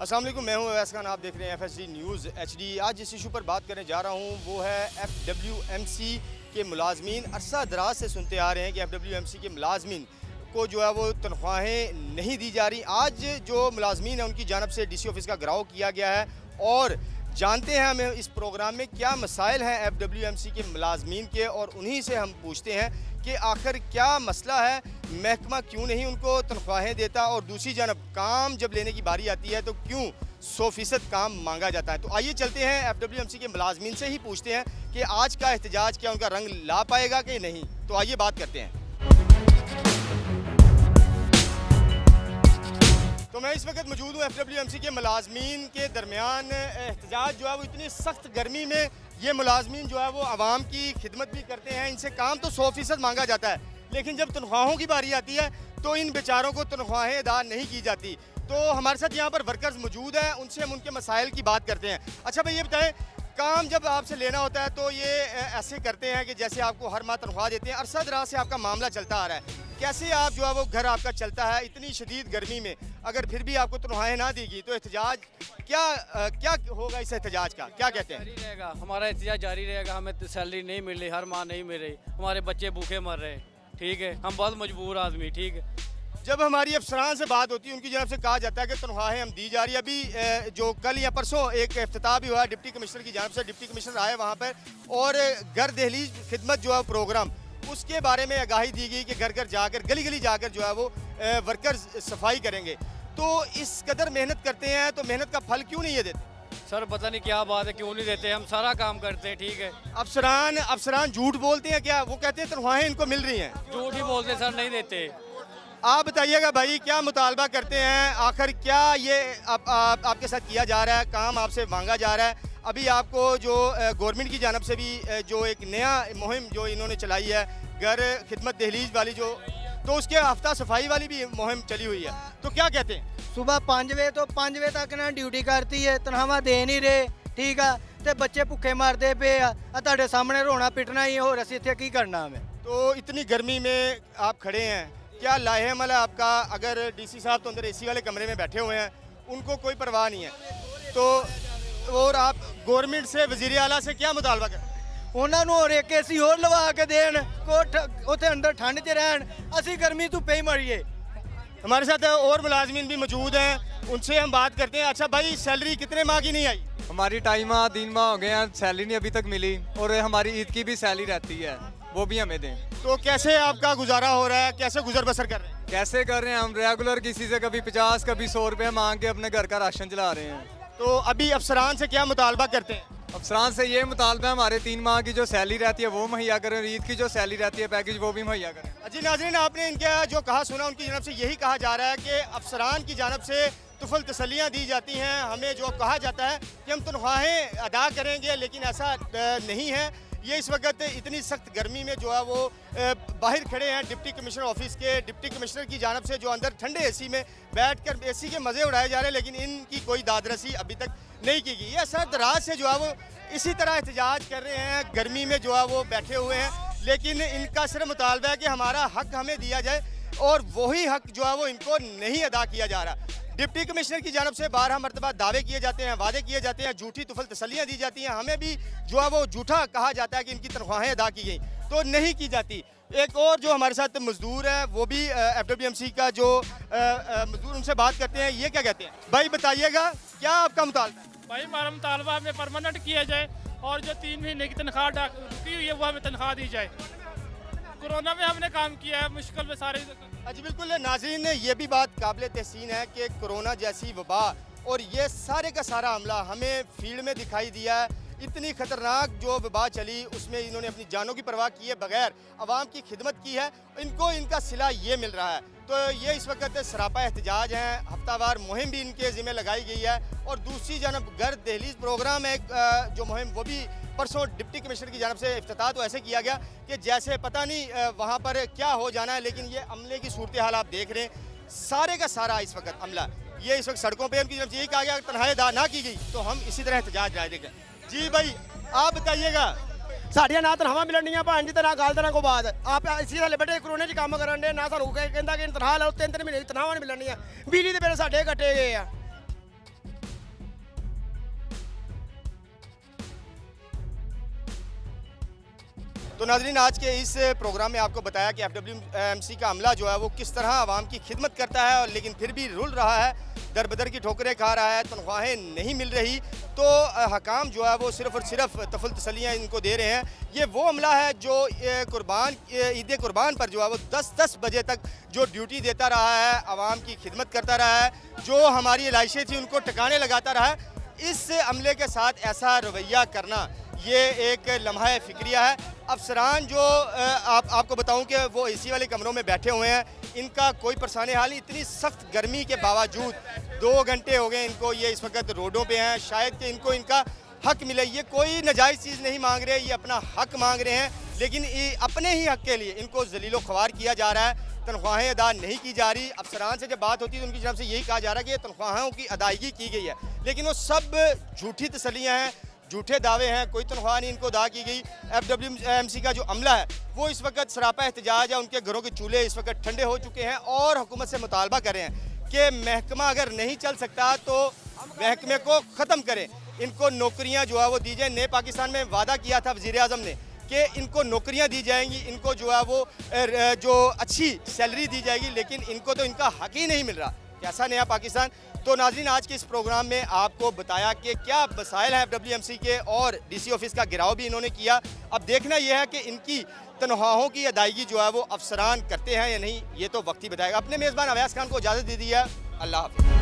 अस्सलाम वालेकुम, मैं हूं अवैस खान। आप देख रहे हैं FSD न्यूज़ HD। आज जिस इशू पर बात करने जा रहा हूं वो है FWMC के मुलाजमीन। अरसा दराज से सुनते आ रहे हैं कि FWMC के मुलाजमीन को जो है वो तनख्वाहें नहीं दी जा रही। आज जो मुलाजमीन हैं उनकी जानब से DC ऑफिस का घेराव किया गया है और जानते हैं हमें इस प्रोग्राम में क्या मसाइल हैं FWMC के मुलाजमीन के, और उन्हीं से हम पूछते हैं कि आखिर क्या मसला है, महकमा क्यों नहीं उनको तनख्वाहें देता, और दूसरी जानब काम जब लेने की बारी आती है तो क्यों 100% काम मांगा जाता है। तो आइए चलते हैं FWMC के मुलाजमीन से ही पूछते हैं कि आज का एहतजाज क्या उनका रंग ला पाएगा कि नहीं। तो आइए बात करते हैं। तो मैं इस वक्त मौजूद हूँ FWMC के मुलाजमीन के दरमियान। एहतजाज जो है वो इतनी सख्त गर्मी में ये मुलाजमीन जो है वो आवाम की खिदमत भी करते हैं। इनसे काम तो 100% मांगा जाता है, लेकिन जब तनख्वाहों की बारी आती है तो इन बेचारों को तनख्वाहें अदा नहीं की जाती। तो हमारे साथ यहाँ पर वर्कर्स मौजूद हैं, उनसे हम उनके मसाइल की बात करते हैं। अच्छा भाई, ये बताएं, काम जब आपसे लेना होता है तो ये ऐसे करते हैं कि जैसे आपको हर माह तनख्वाह देते हैं। अरसा दराज से आपका मामला चलता आ रहा है, कैसे आप जो है वो घर आपका चलता है इतनी शदीद गर्मी में? अगर फिर भी आपको तनख्वाहें ना देगी तो एहतजाज क्या होगा? इस एहतजाज का क्या कहते हैं? जारी रहेगा, हमारा एहतजाज जारी रहेगा। हमें सैलरी नहीं मिल रही, हर माह नहीं मिल रही, हमारे बच्चे भूखे मर रहे हैं। ठीक है, हम बहुत मजबूर आदमी। ठीक है, जब हमारी अफसरान से बात होती है उनकी जानब से कहा जाता है कि तनख्वाहें हम दी जा रही है। अभी जो कल या परसों एक इफ्तिताह भी हुआ डिप्टी कमिश्नर की जानब से, डिप्टी कमिश्नर आए वहाँ पर और घर दहलीज खिदमत जो है प्रोग्राम, उसके बारे में आगाही दी गई कि घर घर जाकर गली गली जाकर जो है वो वर्कर्स सफाई करेंगे। तो इस कदर मेहनत करते हैं तो मेहनत का फल क्यों नहीं ये देते? सर पता नहीं क्या बात है, क्यों नहीं देते? हम सारा काम करते हैं। ठीक है, अफसरान झूठ बोलते हैं क्या? वो कहते हैं तनख्वाहें इनको मिल रही हैं। झूठ ही बोलते सर, नहीं देते। आप बताइएगा भाई, क्या मुतालबा करते हैं? आखिर क्या ये आपके साथ किया जा रहा है? काम आपसे मांगा जा रहा है। अभी आपको जो गवर्नमेंट की जानब से भी जो एक नया मुहिम जो इन्होंने चलाई है, घर खिदमत दहलीज वाली, जो तो उसके हफ्ता सफाई वाली भी मुहिम चली हुई है, तो क्या कहते हैं? सुबह 5 बजे तो 5 बजे तक ना ड्यूटी करती है, तनख्वाह दे नहीं रहे। ठीक है, तो बच्चे भुखे मरते पे आ सामने रोना पिटना ही हो, असी इतने की करना हमें। तो इतनी गर्मी में आप खड़े हैं, क्या लाहेमल है आपका? अगर DC साहब तो अंदर AC वाले कमरे में बैठे हुए हैं, उनको कोई परवाह नहीं है, तो और आप गवर्नमेंट से, वज़ीर आला से क्या मुतालबा करें? उन्होंने और एक AC और लवा के देन, उसे अंदर ठंड च रहन, असी गर्मी धुप्पे ही मरिए। हमारे साथ और मुलाजमीन भी मौजूद हैं, उनसे हम बात करते हैं। अच्छा भाई, सैलरी कितने माह की नहीं आई? हमारी 2.5 माह 3 माह हो गए हैं, सैलरी नहीं अभी तक मिली, और हमारी ईद की भी सैलरी रहती है, वो भी हमें दें। तो कैसे आपका गुजारा हो रहा है, कैसे गुजर बसर कर रहे हैं? कैसे कर रहे हैं हम? रेगुलर किसी से कभी 50 कभी 100 रुपये मांग के अपने घर का राशन चला रहे हैं। तो अभी अफसरान से क्या मुतालबा करते हैं? अफसरान से ये मुतालबा है, हमारे 3 माह की जो सैलरी रहती है वो मुहैया करें, ईद की जो सैलरी रहती है पैकेज वो भी मुहैया करें। जी नाज़रीन, आपने इनका जो कहा सुना, उनकी जानब से यही कहा जा रहा है कि अफसरान की जानब से तुफल तसल्लियाँ दी जाती हैं। हमें जो कहा जाता है कि हम तनख्वाहें अदा करेंगे, लेकिन ऐसा नहीं है। ये इस वक्त इतनी सख्त गर्मी में जो है वो बाहर खड़े हैं डिप्टी कमिश्नर ऑफिस के। डिप्टी कमिश्नर की जानब से जो अंदर ठंडे AC में बैठकर AC के मज़े उड़ाए जा रहे हैं, लेकिन इनकी कोई दादरसी अभी तक नहीं की गई। ये असर दराज से जो है वो इसी तरह एहतजाज कर रहे हैं, गर्मी में जो है वो बैठे हुए हैं, लेकिन इनका सिर्फ मुतालबा है कि हमारा हक हमें दिया जाए, और वही हक जो है वो इनको नहीं अदा किया जा रहा। डिप्टी कमिश्नर की जानब से 12 मरतबा दावे किए जाते हैं, वादे किए जाते हैं, झूठी तुफल तसल्लियाँ दी जाती हैं। हमें भी जो है वो झूठा कहा जाता है कि इनकी तनख्वाहें अदा की गई, तो नहीं की जाती। एक और जो हमारे साथ मजदूर है, वो भी FWMC का जो मजदूर, उनसे बात करते हैं। ये क्या कहते हैं? भाई बताइएगा, क्या आपका मुतालबा है? भाई हमारा मुतालबा हमें परमानेंट किया जाए, और जो 3 महीने की तनख्वाह रुकी हुई है वो हमें तनख्वाह दी जाए। कोरोना में हमने काम किया है, मुश्किल में सारे। जी बिल्कुल नाज़रीन, ये भी बात काबिल तहसीन है कि कोरोना जैसी वबा और ये सारे का सारा हमला हमें फील्ड में दिखाई दिया है। इतनी ख़तरनाक जो वबा चली, उसमें इन्होंने अपनी जानों की परवाह किए बगैर आवाम की खिदमत की है, इनको इनका सिला ये मिल रहा है। तो ये इस वक्त सरापा एहतजाज हैं, हफ्तावार मुहिम भी इनके ज़िम्मे लगाई गई है, और दूसरी जानब घर दहलीज प्रोग्राम है जो मुहिम, वो भी परसों डिप्टी कमिश्नर की जानब से इफ्तिताह तो ऐसे किया गया कि जैसे पता नहीं वहाँ पर क्या हो जाना है, लेकिन ये अमले की सूरत हाल आप देख रहे हैं। सारे का सारा इस वक्त अमला ये इस वक्त सड़कों पर, उनकी जानब से यही कहा गया अगर तनख्वाहें अदा ना की गई तो हम इसी तरह एहतजाज जारी देखें। जी भाई, आप बताइएगा। साड़ियाँ ना तनख्वाह मिलनियाँ भैन जी, ना गल को बाद आप इसी तरह बैठे कोरोना च काम करन दे, ना सानू कहता कि तनख्वाह लो, 3 महीने की तनख्वाह नहीं मिलनियाँ। बिजली के बिल साढ़े कटे गए। तो नाज़रीन, आज के इस प्रोग्राम में आपको बताया कि FWMC का अमला जो है वो किस तरह आवाम की खिदमत करता है, और लेकिन फिर भी रुल रहा है, दर बदर की ठोकरें खा रहा है, तनख्वाहें नहीं मिल रही। तो हकाम जो है वो सिर्फ़ और सिर्फ तफल तसलियाँ इनको दे रहे हैं। ये वो अमला है जो ईद कुर्बान पर जो है वो 10-10 बजे तक जो ड्यूटी देता रहा है, आवाम की खिदमत करता रहा है, जो हमारी एलाइशें थी उनको ठिकाने लगाता रहा है। इस अमले के साथ ऐसा रवैया करना ये एक लम्हा फ़िक्रिया है। अफसरान जो आपको बताऊं कि वो एसी वाले कमरों में बैठे हुए हैं, इनका कोई परेशानी हाल नहीं। इतनी सख्त गर्मी के बावजूद 2 घंटे हो गए इनको, ये इस वक्त रोडों पे हैं, शायद कि इनको इनका हक मिले। ये कोई नाजायज़ चीज़ नहीं मांग रहे, ये अपना हक मांग रहे हैं, लेकिन अपने ही हक के लिए इनको जलीलो ख्वार किया जा रहा है, तनख्वाहें अदा नहीं की जा रही। अफसरान से जब बात होती है तो उनकी तरफ से यही कहा जा रहा है कि तनख्वाहों की अदायगी की गई है, लेकिन वो सब झूठी तसलियाँ हैं, झूठे दावे हैं, कोई तनख्वाह नहीं इनको अदा की गई। FWMC का जो अमला है वो इस वक्त सरापा एहतजाज है, उनके घरों के चूल्हे इस वक्त ठंडे हो चुके हैं और हुकूमत से मुतालबा कर रहे हैं कि महकमा अगर नहीं चल सकता तो महकमे को ख़त्म करें, इनको नौकरियां जो है वो दी जाए। नए पाकिस्तान में वादा किया था वज़ीर आज़म ने कि इनको नौकरियां दी जाएंगी, इनको जो है वो जो अच्छी सैलरी दी जाएगी, लेकिन इनको तो इनका हक ही नहीं मिल रहा। कैसा नया पाकिस्तान। तो नाज़रीन, आज के इस प्रोग्राम में आपको बताया कि क्या मसाइल हैं FWMC के, और DC ऑफिस का घेराव भी इन्होंने किया। अब देखना यह है कि इनकी तनख्वाहों की अदायगी जो है वो अफसरान करते हैं या नहीं, ये तो वक्त ही बताएगा। अपने मेज़बान अवैस खान को इजाज़त दे दी है। अल्लाह हाफ़िज़।